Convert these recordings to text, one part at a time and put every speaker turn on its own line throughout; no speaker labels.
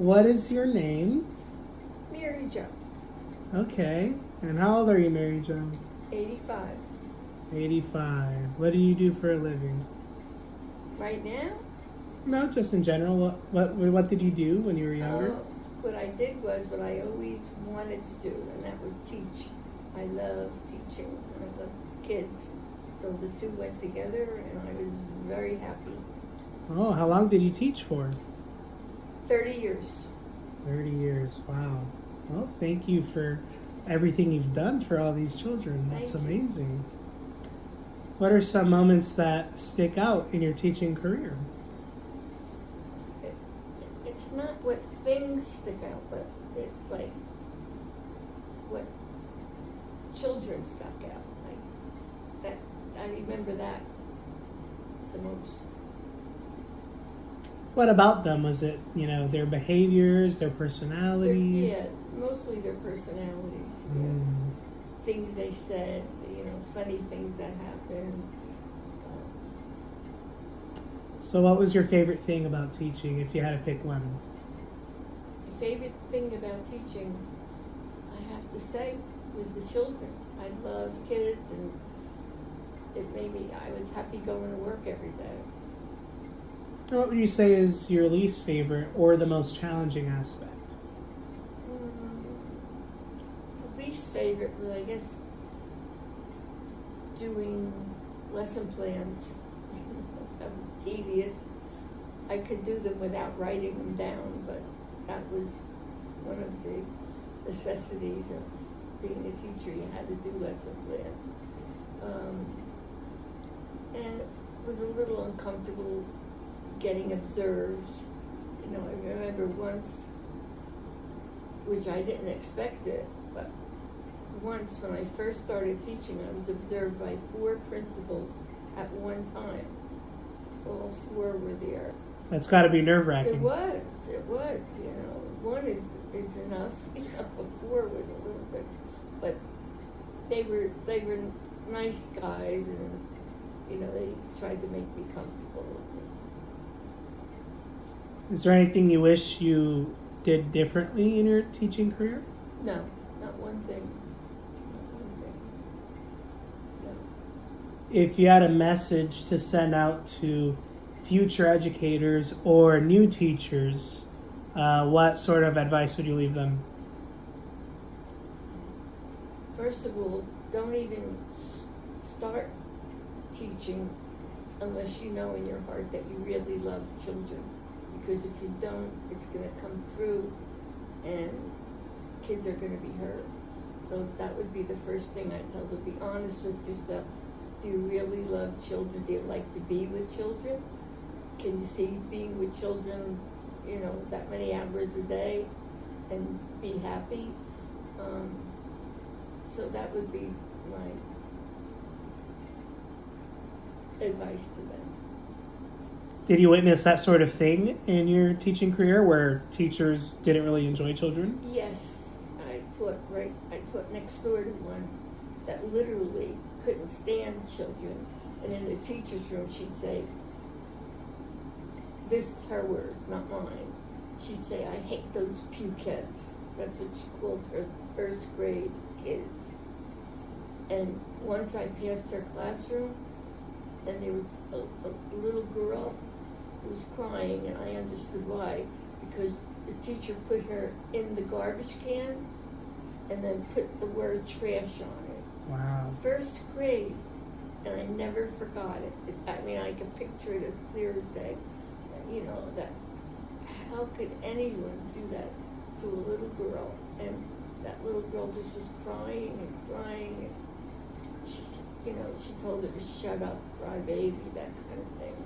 What is your name?
Mary Jo,
Okay. And how old are you, Mary Jo?
85.
85. What do you do for a living?
Right now,
No, just in general. What did you do when you were younger?
what I did was what I always wanted to do, and that was teach. I love teaching, and I love kids. So the two went together, and I was very happy.
Oh, how long did you teach for?
30 years.
30 years. Wow. Well, thank you for everything you've done for all these children. That's
Thank you.
amazing. What are some moments that stick out in your teaching career?
It's not what things stick out, but it's like what children stuck out. Like that, I remember that the most.
What about them? Was it, their behaviors, their personalities?
Yeah, mostly their personalities. Yeah.
Mm.
Things they said, funny things that happened.
So what was your favorite thing about teaching, if you had to pick one?
The favorite thing about teaching, I have to say, was the children. I love kids, and I was happy going to work every day.
What would you say is your least favorite or the most challenging aspect?
The least favorite was, I guess, doing lesson plans. That was tedious. I could do them without writing them down, but that was one of the necessities of being a teacher. You had to do lesson plans. And it was a little uncomfortable getting observed. I remember once, which I didn't expect it, but once when I first started teaching, I was observed by 4 principals at one time. All 4 were there.
That's got to be nerve-wracking.
It was, one is enough, but 4 was a little bit, but they were nice guys, and, they tried to make me comfortable.
Is there anything you wish you did differently in your teaching career?
No, not one thing. Not one thing. No.
If you had a message to send out to future educators or new teachers, what sort of advice would you leave them?
First of all, don't even start teaching unless you know in your heart that you really love children. Because if you don't, it's going to come through and kids are going to be hurt. So that would be the first thing I tell them. Be honest with yourself. Do you really love children? Do you like to be with children? Can you see being with children, that many hours a day and be happy? So that would be my advice to them.
Did you witness that sort of thing in your teaching career where teachers didn't really enjoy children?
Yes, I taught next door to one that literally couldn't stand children. And in the teacher's room, she'd say, this is her word, not mine. She'd say, I hate those pukeheads. That's what she called her first grade kids. And once I passed her classroom, and there was a little girl who was crying, and I understood why, because the teacher put her in the garbage can and then put the word trash on it.
Wow.
First grade, and I never forgot it. I can picture it as clear as day. That how could anyone do that to a little girl? And that little girl just was crying and crying, and she told her to shut up, cry baby, that kind of thing.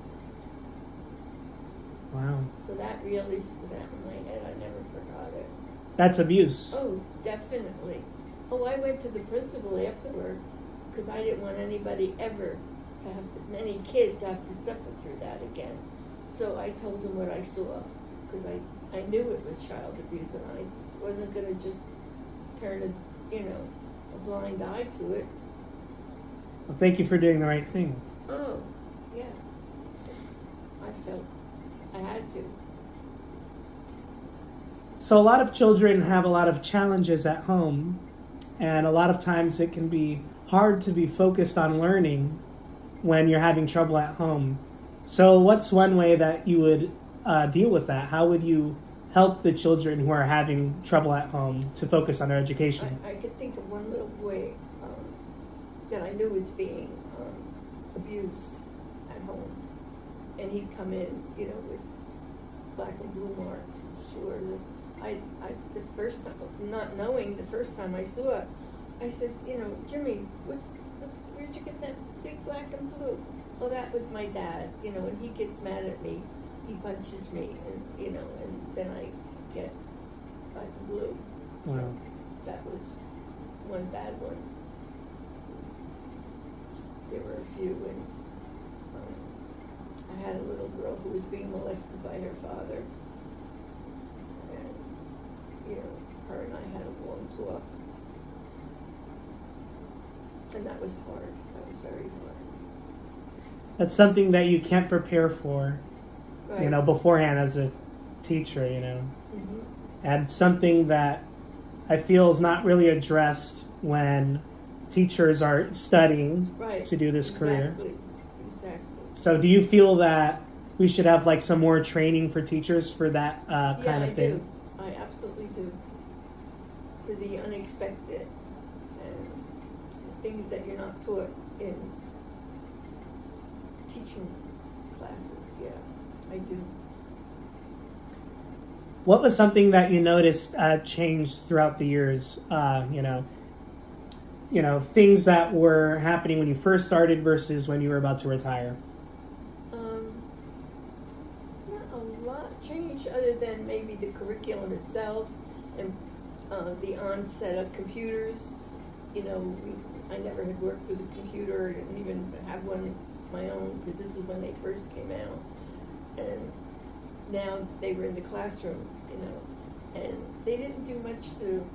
Wow.
So that really stood out in my head. I never forgot it.
That's abuse.
Oh, definitely. Oh, I went to the principal afterward because I didn't want anybody ever to any kid to have to suffer through that again. So I told him what I saw because I knew it was child abuse, and I wasn't going to just turn a blind eye to it.
Well, thank you for doing the right thing.
Oh, yeah. I felt I had to.
So a lot of children have a lot of challenges at home, and a lot of times it can be hard to be focused on learning when you're having trouble at home. So what's one way that you would deal with that? How would you help the children who are having trouble at home to focus on their education?
I could think of one little boy that I knew was being abused at home, and he'd come in, with black and blue marks and sores. The first time, not knowing, the first time I saw it, I said, Jimmy, where'd you get that big black and blue? Well, that was my dad, and he gets mad at me, he punches me, and, and then I get black and blue.
Wow.
So that was one bad one. There were a few, and I had a little girl who was being molested by her father. And, her and I had a long talk. And that was hard. That was very hard.
That's something that you can't prepare for,
Right.
beforehand as a teacher,
Mm-hmm.
And something that I feel is not really addressed when teachers are studying
Right.
to do this career.
Exactly.
So do you feel that we should have some more training for teachers for that kind of thing?
Yeah, I do. I absolutely do. For the unexpected and things that you're not taught in teaching classes. Yeah, I do.
What was something that you noticed changed throughout the years? Things that were happening when you first started versus when you were about to retire.
Not a lot changed other than maybe the curriculum itself and the onset of computers. I never had worked with a computer, didn't even have one of my own, because this is when they first came out. And now they were in the classroom, and they didn't do much to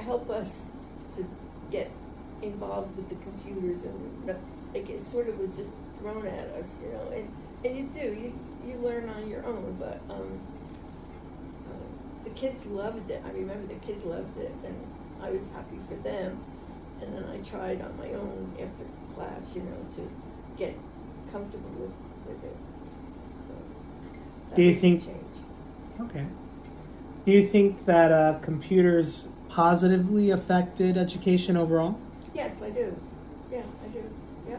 help us to get involved with the computers, and it sort of was just thrown at us, and you learn on your own, but the kids loved it. I remember the kids loved it, and I was happy for them. And then I tried on my own after class, to get comfortable with it. So
Do you
was a
think?
change.
Okay. Do you think that computers positively affected education overall?
Yes, I do. Yeah, I do. Yeah.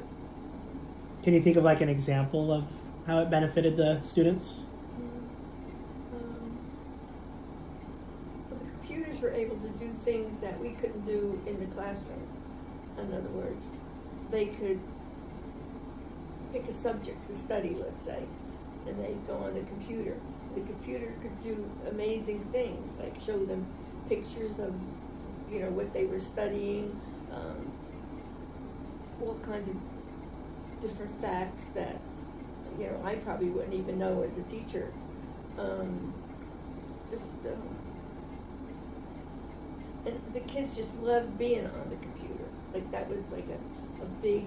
Can you think of an example of how it benefited the students?
Well, the computers were able to do things that we couldn't do in the classroom. In other words, they could pick a subject to study, let's say, and they'd go on the computer. The computer could do amazing things, like show them pictures of, what they were studying, all kinds of different facts that, I probably wouldn't even know as a teacher. And the kids just loved being on the computer. That was a big.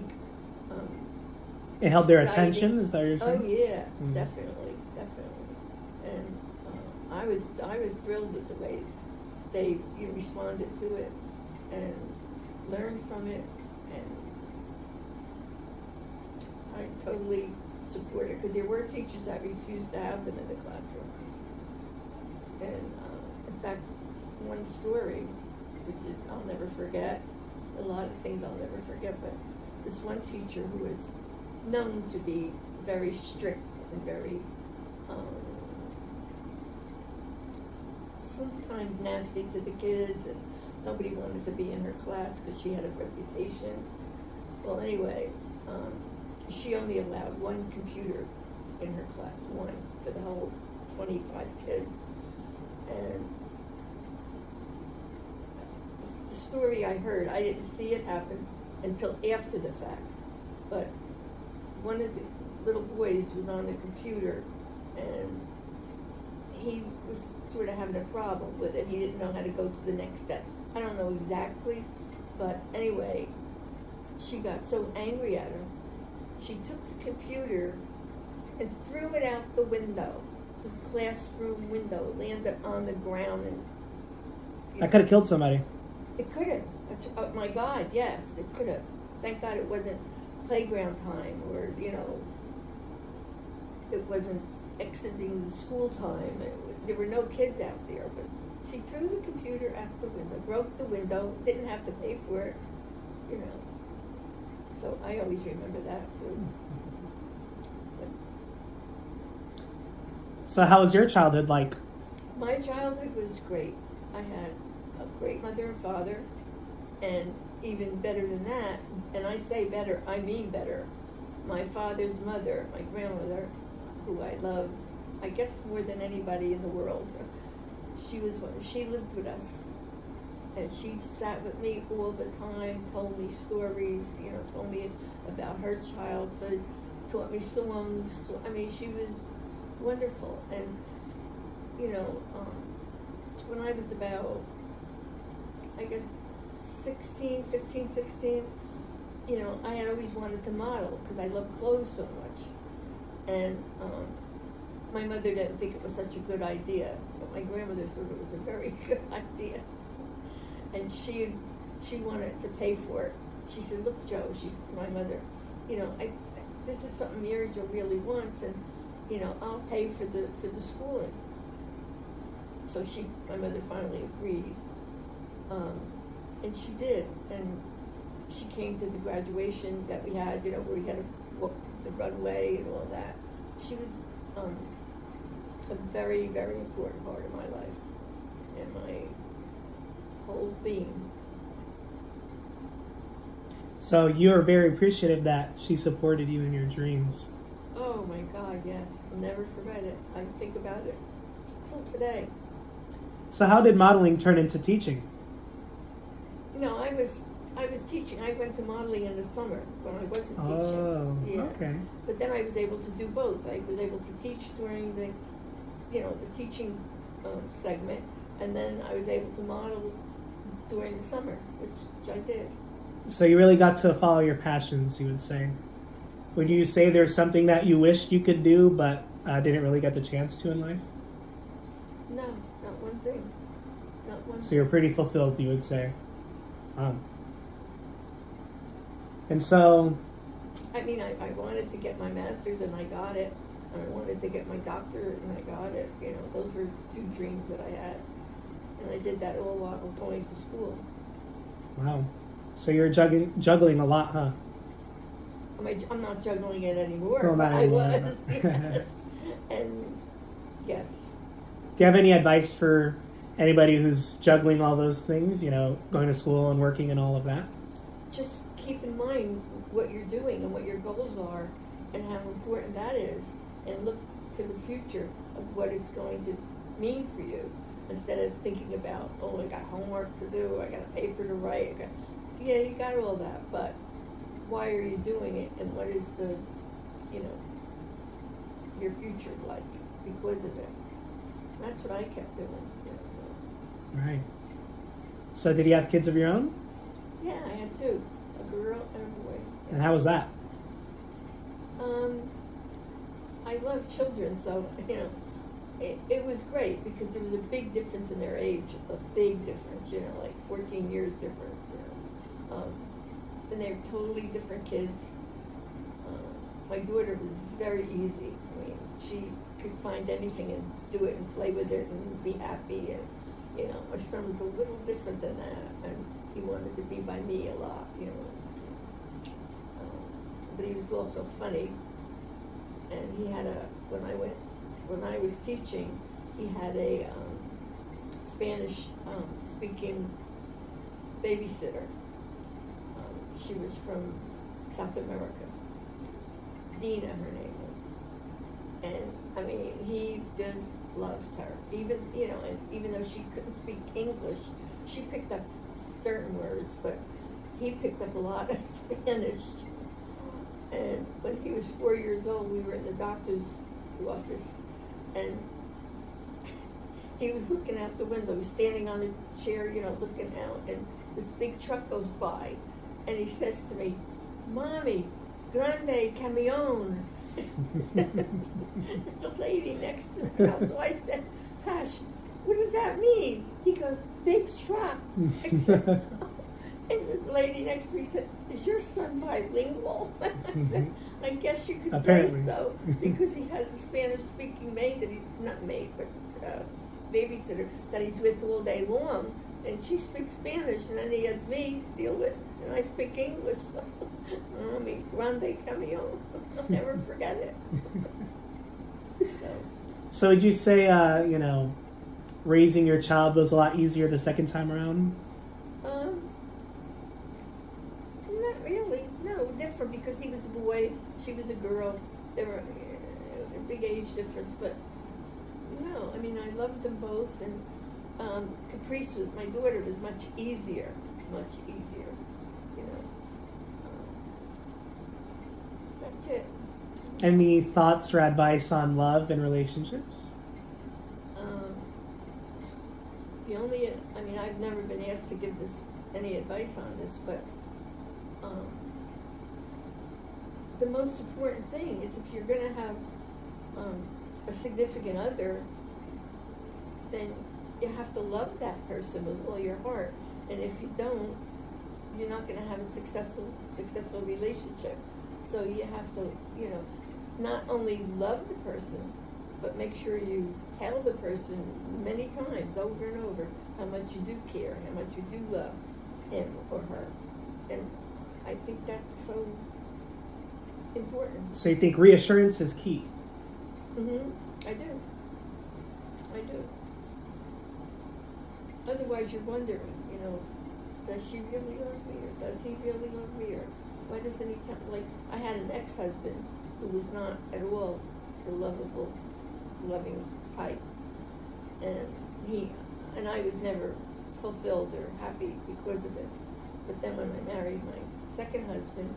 It held their
exciting-
attention. Is that what you're saying?
Oh yeah,
Mm.
definitely. And I was thrilled with the way they responded to it and learned from it, and I totally support it, because there were teachers that refused to have them in the classroom. And in fact, one story, which I'll never forget, a lot of things I'll never forget, but this one teacher who was known to be very strict and very sometimes nasty to the kids, and nobody wanted to be in her class because she had a reputation. Well, anyway, she only allowed one computer in her class, one for the whole 25 kids. And the story I heard, I didn't see it happen until after the fact, but one of the little boys was on the computer, and he was sort of having a problem with it. He didn't know how to go to the next step. I don't know exactly, but anyway, she got so angry at her, she took the computer and threw it out the window. the classroom window landed on the ground, and
That could have killed somebody.
it could have. That's, oh my God, yes, it could have. Thank God it wasn't playground time, or it wasn't exiting school time. There were no kids out there, but she threw the computer out the window, broke the window, didn't have to pay for it, So I always remember that too.
So how was your childhood like?
My childhood was great. I had a great mother and father, and even better than that, and I say better, I mean better, my father's mother, my grandmother, who I loved, I guess more than anybody in the world. She lived with us, and she sat with me all the time, told me stories, told me about her childhood, taught me songs. She was wonderful. And when I was about, I guess 16, 15, 16, I had always wanted to model because I love clothes so much. And my mother didn't think it was such a good idea, but my grandmother thought it was a very good idea. And she wanted to pay for it. She said, "Look, Joe," she said to my mother, this is something Mary Jo really wants, and I'll pay for the schooling. So my mother finally agreed, and she did. And she came to the graduation that we had, where we had to walk the runway and all that. She was a very, very important part of my life and my whole being.
So you are very appreciative that she supported you in your dreams.
Oh my God, yes. I'll never forget it. I think about it till today.
So how did modeling turn into teaching?
I was teaching. I went to modeling in the summer when I wasn't teaching.
Oh,
yeah.
Okay.
But then I was able to do both. I was able to teach during the teaching segment, and then I was able to model during the summer, which I did.
So you really got to follow your passions, you would say. Would you say there's something that you wished you could do but didn't really get the chance to in life?
No, not one thing. Not one.
So you're pretty fulfilled, you would say. And so...
I wanted to get my master's and I got it. And I wanted to get my doctorate and I got it. Those were two dreams that I had. And I did that all while going to school.
Wow. So you're juggling a lot, huh?
I'm not juggling it anymore,
Well,
but
not
I
anymore,
was.
but-
Yes. And yes.
Do you have any advice for anybody who's juggling all those things, going to school and working and all of that?
Just keep in mind what you're doing and what your goals are and how important that is, and look to the future of what it's going to mean for you, instead of thinking about, I got homework to do, I got a paper to write. Yeah, you got all that, but why are you doing it, and what is the, your future like because of it? That's what I kept doing.
Right. So did you have kids of your own?
Yeah, I had two, a girl and a boy.
And how was that?
I love children, so it was great because there was a big difference in their age, a big difference, like 14 years difference, and they're totally different kids. My daughter was very easy. She could find anything and do it and play with it and be happy, and my son was a little different than that, and he wanted to be by me a lot, but he was also funny, and he had when I was teaching, he had a Spanish speaking babysitter. She was from South America. Dina, her name was. And he just loved her. Even though she couldn't speak English, she picked up certain words, but he picked up a lot of Spanish. And when he was 4 years old, we were in the doctor's office, and he was looking out the window. He was standing on a chair, looking out, and this big truck goes by, and he says to me, "Mommy, grande camion." The lady next to me. So I said, Pash, what does that mean? He goes, big truck. I said, and the lady next to me said, is your son bilingual? I guess you could
Apparently.
say so, because he has a Spanish-speaking maid that he's, not maid, but babysitter, that he's with all day long. And she speaks Spanish, and then he has me to deal with, and I speak English. So, mi grande camion. I'll never forget it.
So would you say, raising your child was a lot easier the second time around?
Not really. No, different, because he was a boy, she was a girl. There were a big age difference, but no, I mean, I loved them both, and Caprice with my daughter was much easier, you know. That's it.
Any thoughts or advice on love and relationships?
The only, I mean, I've never been asked to give this any advice on this, but the most important thing is, if you're going to have a significant other, then you have to love that person with all your heart. And if you don't, you're not going to have a successful relationship. So you have to, not only love the person, but make sure you tell the person many times, over and over, how much you do care, how much you do love him or her. And I think that's so important.
So you think reassurance is key?
I do. Otherwise, you're wondering, does she really love me, or does he really love me, or why doesn't he tell? Like, I had an ex-husband who was not at all the lovable, loving type, and I was never fulfilled or happy because of it. But then when I married my second husband,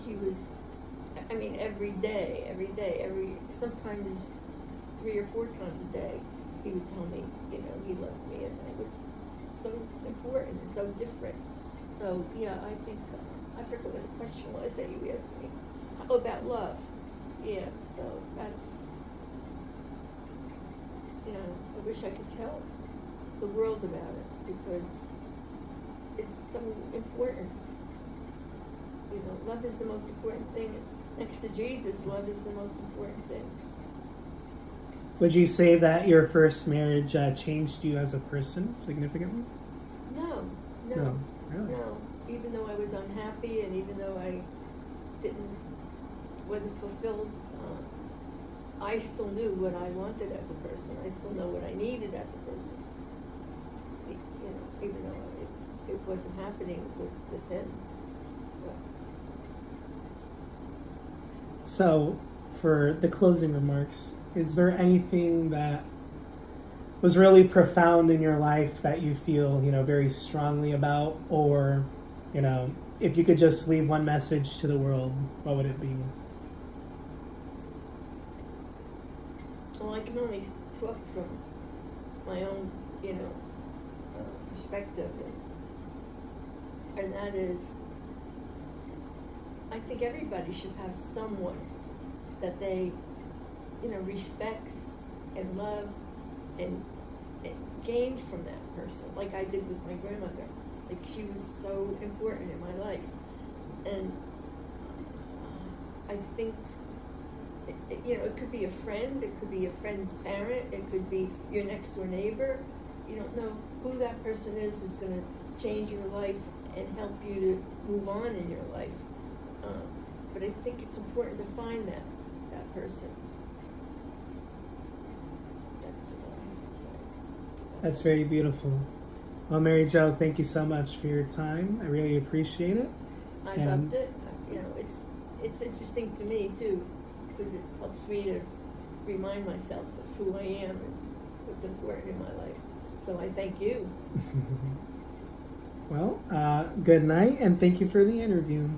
he was, I mean, every day, sometimes 3 or 4 times a day, he would tell me, he loved me, and it was so important and so different. So, yeah, I think, I forget what the question was that you asked me. Oh, about love. Yeah, so that's, I wish I could tell the world about it, because it's so important. Love is the most important thing. Next to Jesus, love is the most important thing.
Would you say that your first marriage changed you as a person significantly?
No.
Really?
No. Even though I was unhappy, and even though I wasn't fulfilled, I still knew what I wanted as a person. I still know what I needed as a person. Even though it wasn't happening with him.
So, for the closing remarks, is there anything that was really profound in your life that you feel, very strongly about? Or, if you could just leave one message to the world, what would it be?
Well, I can only talk from my own, perspective, and that is, I think everybody should have someone that they, respect and love and gain from that person, like I did with my grandmother. Like, she was so important in my life. And I think, it could be a friend, it could be a friend's parent, it could be your next door neighbor. You don't know who that person is who's going to change your life and help you to move on in your life. But I think it's important to find that person. That's what I have to say.
That's very beautiful. Well, Mary Jo, thank you so much for your time. I really appreciate it.
I loved it. It's interesting to me too, because it helps me to remind myself of who I am and what's important in my life. So I thank you.
Well, good night, and thank you for the interview.